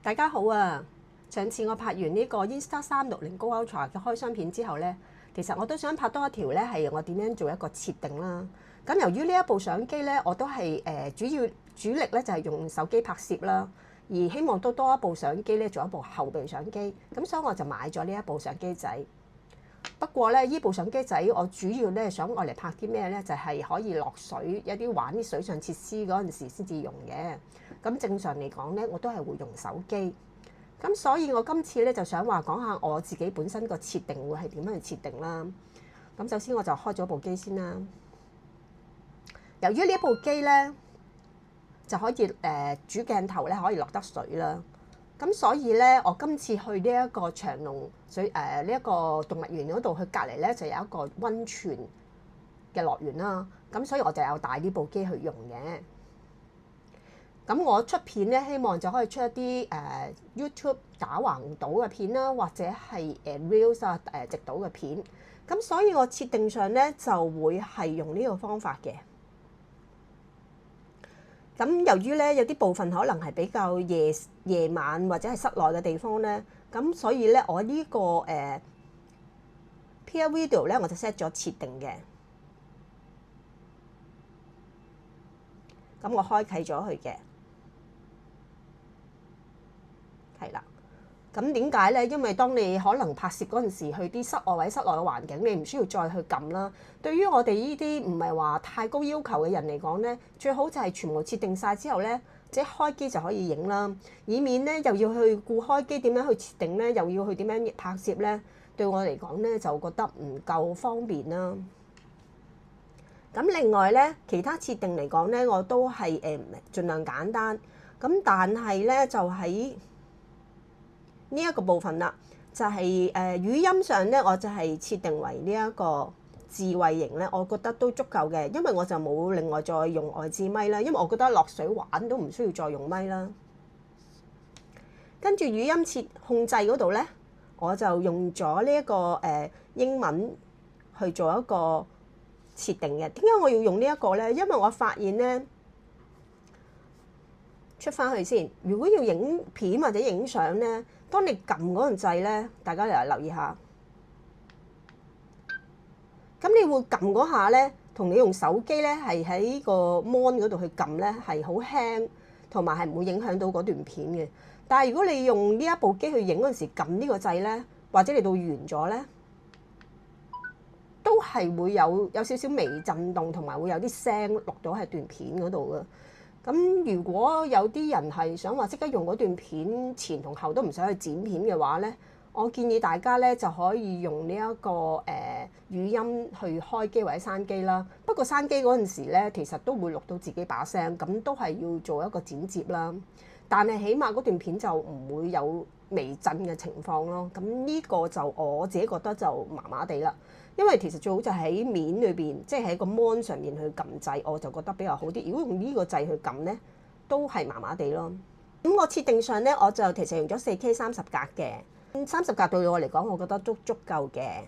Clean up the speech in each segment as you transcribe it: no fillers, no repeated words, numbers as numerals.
大家好啊！上次我拍完呢個 Insta360 Go Ultra 嘅開箱片之後呢，其實我都想拍多一條呢，係我點樣做一個設定啦。咁由於呢一部相機呢，我都係主力呢就係用手機拍攝啦，而希望都多一部相機呢做一部後備相機，咁所以我就買咗呢一部相機仔。不過呢，呢部相機仔我主要呢想愛嚟拍啲咩呢？就係可以落水，有啲玩啲水上設施嗰陣時先至用嘅。咁正常嚟講呢，我都係會用手機。咁所以我今次呢就想話講下我自己本身個設定會係點樣去設定啦。咁首先我就開咗部機先啦。由於呢部機呢就可以主鏡頭呢可以落得水啦。咁所以咧，我今次去呢一個長隆水呢一個動物園嗰度，去隔離咧就有一個溫泉嘅樂園啦。咁所以我就有帶呢部機去用嘅。咁我出片咧，希望就可以出一啲YouTube 打橫島嘅片啦，或者係Reels 啊直島嘅片。咁所以我設定上咧就會係用呢個方法嘅。咁由於咧有啲部分可能係比較夜晚或者係室內嘅地方咧，咁所以咧我呢個Peer Video 咧我就 set 咗設定嘅。咁我開啟咗佢嘅，係啦。咁點解咧？因為當你可能拍攝嗰陣時，去啲室外或者室內嘅環境，你唔需要再去撳啦。對於我哋呢啲唔係話太高要求嘅人嚟講咧，最好就係全部設定晒之後咧，即係開機就可以影啦，以免咧又要去顧開機點樣去設定咧，又要去點樣拍攝咧，對我嚟講咧就覺得唔夠方便啦。咁另外咧，其他設定嚟講咧，我都係盡量簡單。咁但係咧就喺呢一個部分啦，就係語音上咧，我就係設定為呢一個智慧型咧，我覺得都足夠嘅，因為我就冇另外再用外置咪啦，因為我覺得落水玩都唔需要再用咪啦。跟住語音控制嗰度咧，我就用咗呢一個英文去做一個設定嘅。點解我要用呢一個咧？因為我發現咧，出翻去先，如果要影片或者影相咧，當你撳嗰陣掣咧，大家嚟留意下。咁你會撳嗰下咧，同你用手機咧係喺個 mon 嗰度去撳咧，係好輕，同埋係唔會影響到嗰段片嘅。但係如果你用呢一部機去影嗰陣時撳呢個掣咧，或者你到完咗咧，都係會有少少微震動，同埋會有啲聲錄到喺段片嗰度嘅。咁如果有啲人係想話即刻用嗰段片前同後都唔使去剪片嘅話咧，我建議大家咧就可以用呢一個語音去開機或者閂機啦。不過閂機嗰陣時咧，其實都會錄到自己把聲，咁都係要做一個剪接啦。但係起碼嗰段片就唔會有微震嘅情況咯。咁呢個就我自己覺得就麻麻地啦。因為其實最好就喺面裏邊，即係喺個 mon 上面去撳掣，我就覺得比較好啲。如果用呢個掣去撳咧，都係麻麻地咯。咁我設定上咧，我就其實用咗 4K 30格嘅，30格對我嚟講，我覺得都足夠嘅。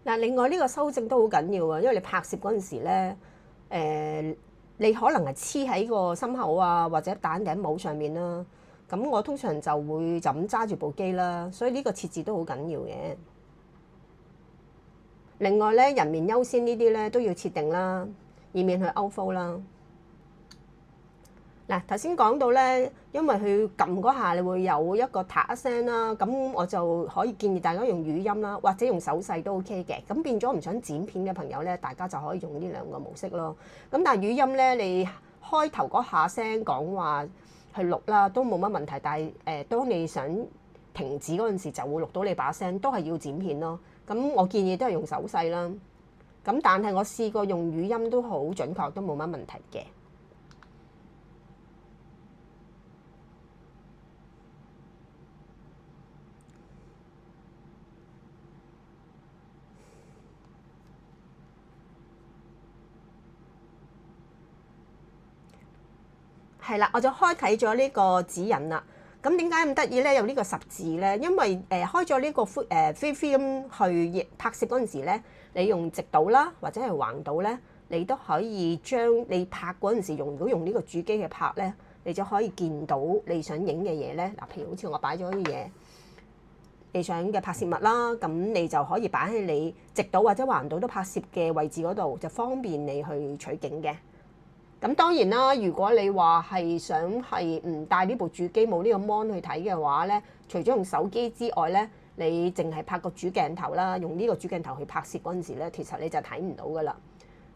嗱，另外呢個修正都好緊要啊，因為你拍攝嗰陣時咧，你可能係黐喺個心口啊，或者戴頂帽上面啦。咁我通常就會就咁揸住部機啦，所以呢個設置都好緊要嘅。另外咧，人面優先呢啲咧都要設定啦，以免去 outflow 啦。嗱，頭先講到咧，因為佢撳嗰下你會有一個嗒一聲啦，咁我就可以建議大家用語音啦，或者用手勢都 OK 嘅。咁變咗唔想剪片嘅朋友咧，大家就可以用呢兩個模式咯。咁但係語音咧，你開頭嗰下聲講話去錄啦，都冇乜問題。但係當你想停止嗰陣時，就會錄到你把聲，都係要剪片咯。咁我建議都係用手勢啦。咁但係我試過用語音都好準確，都冇乜問題嘅。係啦，我就開啟咗呢個指引啦。咁點解咁得意咧？有呢個十字咧，因為開咗呢個free film 去拍攝嗰陣時咧，你用直島啦，或者係橫島咧，你都可以將你拍嗰陣時如果用呢個主機嘅拍咧，你就可以見到你想影嘅嘢咧。嗱，譬如好似我擺咗啲嘢，你想嘅拍攝物啦，咁你就可以擺喺你直度或者橫度都拍攝嘅位置嗰度，就方便你去取景嘅。咁當然啦，如果你話係想係唔帶呢部主機冇呢個 mon 去睇嘅話咧，除咗用手機之外咧，你淨係拍個主鏡頭啦，用呢個主鏡頭去拍攝嗰陣時咧，其實你就睇唔到噶啦。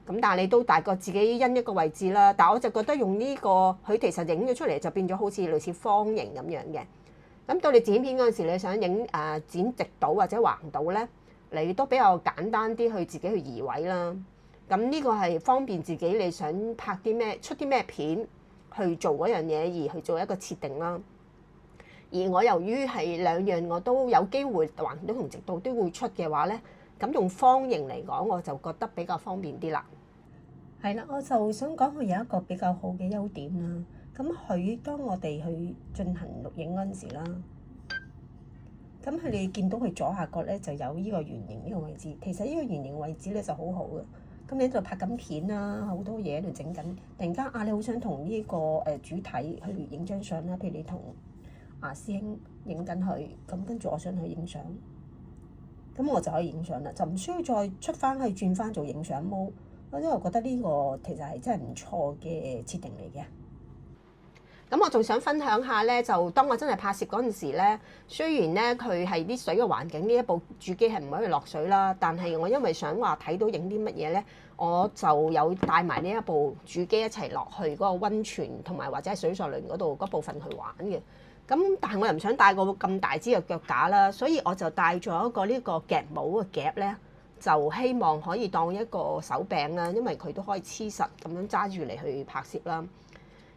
咁但係你都大概自己因一個位置啦，但係我就覺得用呢個佢其實影咗出嚟就變咗好似類似方形咁樣嘅。咁到你剪片嗰陣時，你想影剪直度或者橫度咧，你都比較簡單啲去自己去移位啦。咁呢個係方便自己你想拍啲咩出啲咩片去做嗰樣嘢而去做一個設定啦。而我由於係兩樣我都有機會橫度同直度都會出嘅話咧，咁用方形嚟講我就覺得比較方便啲啦。係啦，我就想講佢有一個比較好嘅優點啦。咁佢當我哋去進行錄影嗰陣時啦，咁佢哋見到佢左下角咧就有呢個圓形呢個位置。其實呢個圓形位置咧就好好嘅。咁你喺度拍緊片啦，好多嘢喺度整緊。突然間你好想同呢個主體去影張相啦，譬如你同師兄影緊佢，咁跟住我想去影相，咁我就可以影相啦，就唔需要再出翻去轉翻做影相模。因為我覺得呢個其實係真係唔錯嘅設定嚟嘅。咁我仲想分享下咧，就當我真係拍攝嗰陣時咧，雖然咧佢係啲水嘅環境，呢一部主機係唔可以落水啦，但係我因為想話睇到影啲乜嘢咧，我就有帶埋呢一部主機一齊落去嗰個溫泉同埋或者係水上輪嗰度嗰部分去玩嘅。咁但係我又唔想帶個咁大支嘅腳架啦，所以我就帶咗一個呢個夾帽嘅夾咧，就希望可以當一個手柄啦，因為佢都可以黐實咁樣揸住嚟去拍攝啦。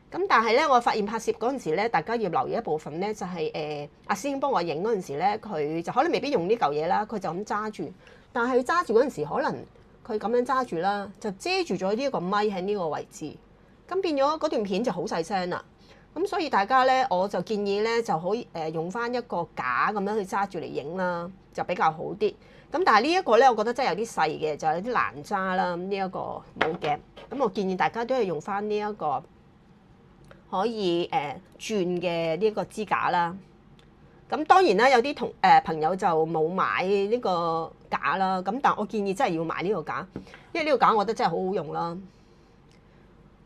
咁但係咧，我發現拍攝嗰陣時咧，大家要留意一部分咧，就係阿師兄幫我影嗰陣時咧，佢就可能未必用呢嚿嘢啦，佢就咁揸住。但係揸住嗰陣時，可能佢咁樣揸住啦，就遮住咗呢一個咪喺呢個位置，咁變咗嗰段片就好細聲啦。咁所以大家咧，我就建議咧，就可以用翻一個架咁樣去揸住嚟影啦，就比較好啲。咁但係呢一個咧，我覺得真係有啲細嘅，就有啲難揸啦。呢一個冇夾，咁我建議大家都係用翻呢一個可以轉嘅呢個支架啦。咁當然啦，有啲朋友就冇買呢個架啦。咁但我建議真係要買呢個架，因為呢個架我覺得真係好好用啦。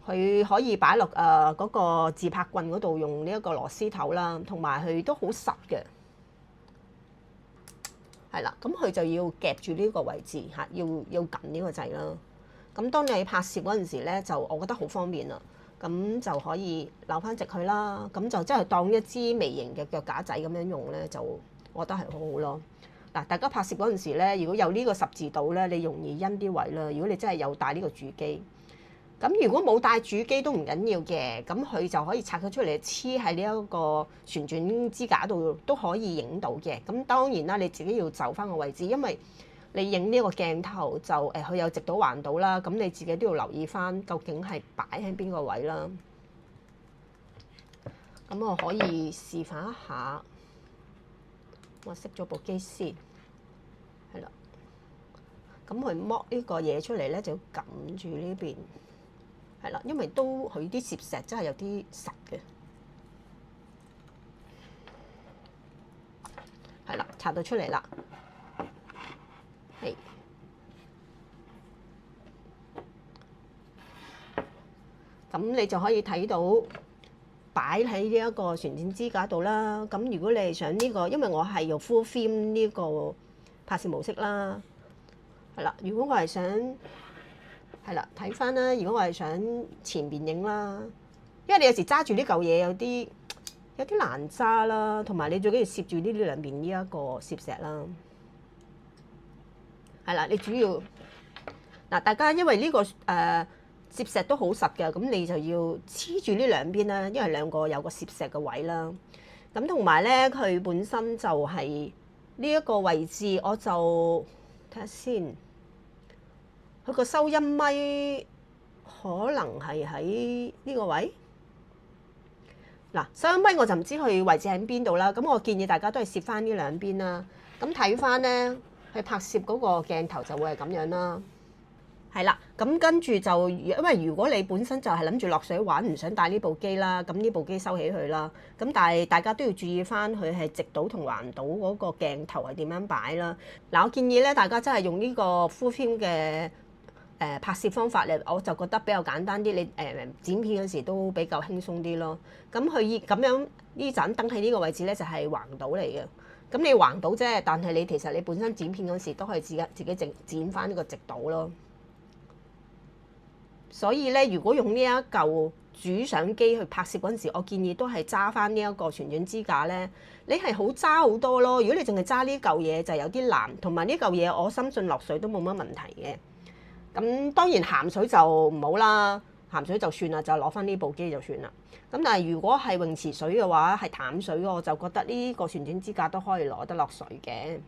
佢可以擺落嗰個自拍棍嗰度用呢一個螺絲頭啦，同埋佢都好實嘅。係啦，咁佢就要夾住呢個位置嚇，要撳呢個掣啦。咁當你拍攝嗰陣時咧，就我覺得好方便啦。咁就可以扭翻直佢啦。咁就真係當一支微型嘅腳架仔咁樣用咧，就我覺得係好好咯。嗱，大家拍攝嗰陣時咧，如果有呢個十字度咧，你容易因啲位啦。如果你真係有帶呢個主機，咁如果冇帶主機都唔緊要嘅，咁佢就可以拆咗出嚟黐喺呢一個旋轉支架度都可以影到嘅。咁當然啦，你自己要就翻個位置，因為你影呢個鏡頭就佢有直到橫到啦，咁你自己都要留意翻究竟係擺喺邊個位啦。咁我可以示範一下，我熄咗部機先，係啦。咁佢剝呢個嘢出嚟咧，就要撳住呢邊。係啦，因為都佢啲攝石真係有啲實嘅，係啦，拆到出嚟啦，係，咁你就可以睇到擺喺呢一個旋轉支架度啦。咁如果你係想呢個，因為我係用 full frame 呢個拍攝模式啦，係啦。如果我係想係啦，睇翻啦。如果我係想前邊影啦，因為你有時揸住呢嚿嘢有啲難揸啦，同埋你最緊要攝住呢兩邊呢一個攝石啦。係啦，你主要嗱，大家因為呢個攝石都好實嘅，咁你就要黐住呢兩邊啦，因為兩個有個攝石嘅位啦。咁同埋咧，佢本身就係呢一個位置，我就睇下先。佢個收音咪可能係喺呢個位嗱，收音咪我就唔知佢位置喺邊度啦。咁我建議大家都係攝翻呢兩邊啦。咁睇翻咧，去拍攝嗰個鏡頭就會係咁樣啦。係啦，咁跟住就因為如果你本身就係諗住落水玩，唔想帶呢部機啦，咁呢部機收起佢啦。咁但係大家都要注意翻佢係直倒同橫倒嗰個鏡頭係點樣擺啦。嗱，我建議咧大家真係用呢個 full film 嘅拍攝方法咧，我就覺得比較簡單啲。你剪片嗰時都比較輕鬆啲咯。咁佢咁樣呢盞燈喺呢個位置咧就係橫倒嚟嘅。咁你橫倒啫，但係你其實你本身剪片嗰時都可以自己剪翻呢個直倒咯。所以咧，如果用呢一嚿主相機去拍攝嗰陣時，我建議都係揸翻呢一個旋轉支架咧，你係好揸好多咯。如果你淨係揸呢嚿嘢，就有啲難。同埋呢嚿嘢，我深信落水都冇乜問題嘅。咁當然鹹水就唔好啦，鹹水就算啦，就攞翻呢部機就算啦。咁但係如果係泳池水嘅話，係淡水，我就覺得呢個旋轉支架都可以攞得落水嘅。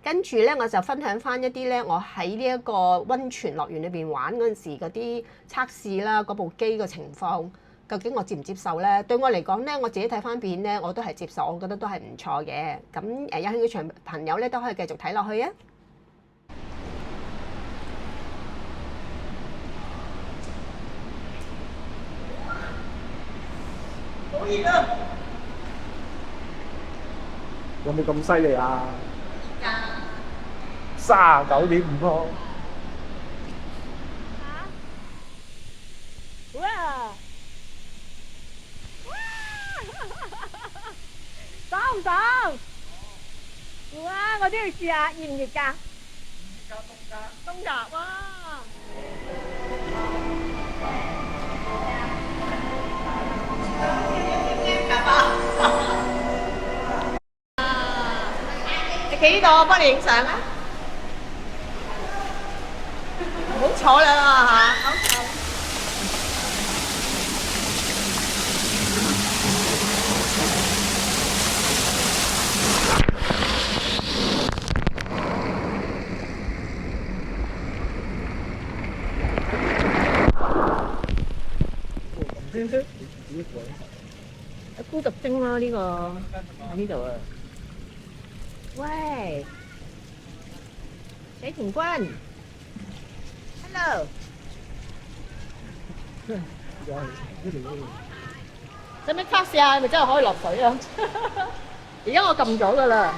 跟住咧，我就分享翻一啲咧，我喺呢一個溫泉樂園裏邊玩嗰陣時嗰啲測試啦，嗰部機嘅情況，究竟我接唔接受咧？對我嚟講咧，我自己睇翻片咧，我都係接受，我覺得都係唔錯嘅。咁有興趣朋友咧都可以繼續睇落去啊！好熱啊！有冇咁犀利啊？39.5度。哇！爽唔爽？哇！我都要試下，熱唔熱㗎？凍㗎，哇！你企呢度，我幫你影相啊！唔好坐啦嚇，好坐。孤獨精咯，呢個喺呢度啊！喂，水田君 ，hello，使唔使測試下係咪真係可以落水啊？而家我撳咗㗎啦。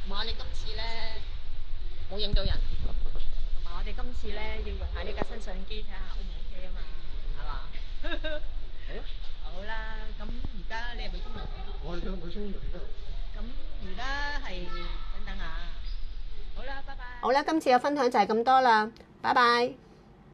同埋我哋今次咧冇影到人。同埋我哋今次咧要用下呢架新相機睇下 O 唔 OK 啊嘛，係嘛？好啦，咁而家你係咪沖涼？我係想去沖涼㗎。咁而家係等等下。好啦，拜拜。好啦，今次嘅分享就係咁多啦，拜拜。